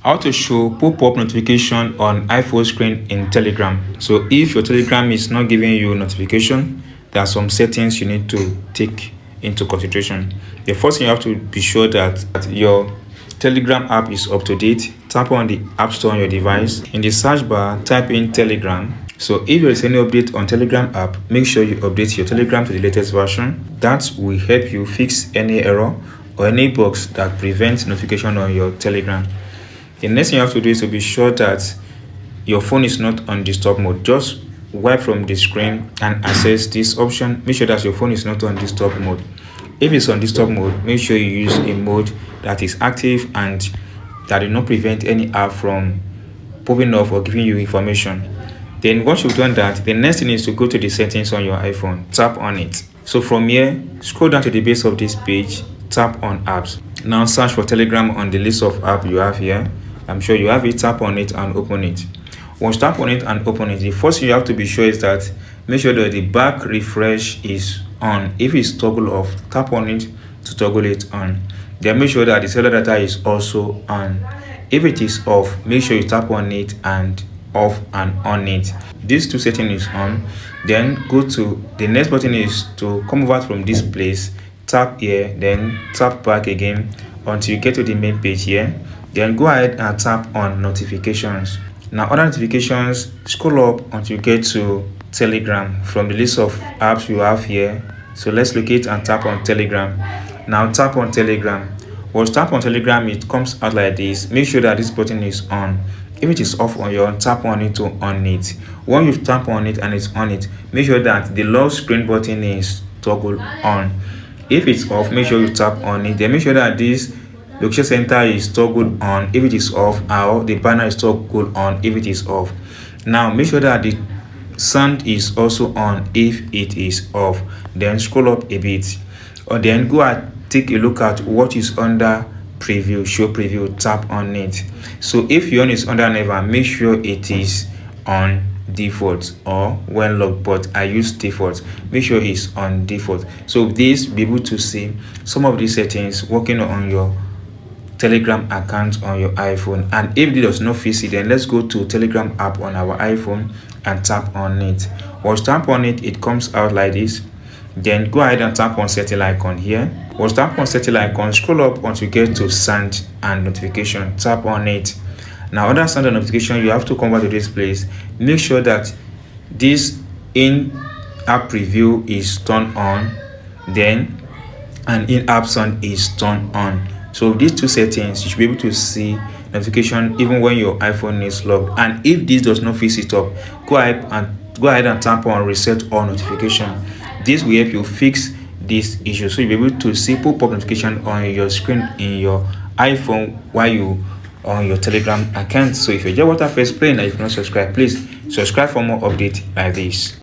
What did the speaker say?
How to show pop-up notification on iPhone screen in Telegram. So if your Telegram is not giving you notification, there are some settings you need to take into consideration. The first thing, you have to be sure that your Telegram app is up to date. Tap on the App Store on your device. In the search bar, type in Telegram. So if there is any update on Telegram app, make sure you update your Telegram to the latest version. That will help you fix any error or any bugs that prevent notification on your Telegram. The next thing you have to do is to be sure that your phone is not on disturb mode. Just wipe from the screen and access this option. Make sure that your phone is not on disturb mode. If it's on disturb mode, make sure you use a mode that is active and that will not prevent any app from popping off or giving you information. Then once you've done that, the next thing is to go to the settings on your iPhone. Tap on it. So from here, scroll down to the base of this page, tap on apps. Now search for Telegram on the list of apps you have here. I'm sure you have it. Tap on it and open it. Once tap on it and open it, the first thing you have to be sure is that make sure that the back refresh is on. If it's toggle off, tap on it to toggle it on. Then make sure that the cellular data is also on. If it is off, make sure you tap on it and off and on it. These two settings is on. Then go to the next button is to come over from this place. Tap here, then tap back again until you get to the main page here. Then go ahead and tap on notifications. Now other notifications, scroll up until you get to Telegram from the list of apps you have here. So let's locate and tap on Telegram. Now tap on Telegram. Once tap on Telegram, it comes out like this. Make sure that this button is on. If it is off on your own, tap on it to on it. Once you tap on it and it's on it, make sure that the lock screen button is toggled on. If it's off, make sure you tap on it. Then make sure that this location center is toggled on if it is off, or the banner is toggled on if it is off. Now make sure that the sound is also on if it is off. Then scroll up a bit, or then go and take a look at what is under preview, show preview. Tap on it. So if your own is under never, make sure it is on default or when locked, but I use default. Make sure it's on default. So this be able to see some of these settings working on your Telegram account on your iPhone. And if it does not fit it, then let's go to Telegram app on our iPhone and tap on it. Once tap on it, it comes out like this. Then go ahead and tap on setting icon here. Once tap on setting icon, scroll up until you get to sound and notification. Tap on it. Now under sound and notification, you have to come back to this place. Make sure that this in-app preview is turned on, then an in-app sound is turned on. So these two settings, you should be able to see notification even when your iPhone is locked. And if this does not fix it up, go ahead and tap on reset all notification. This will help you fix this issue, so you'll be able to see pop-up notification on your screen in your iPhone while you on your Telegram account. So if you enjoy what I first playing and if you're not subscribed, please subscribe for more updates like this.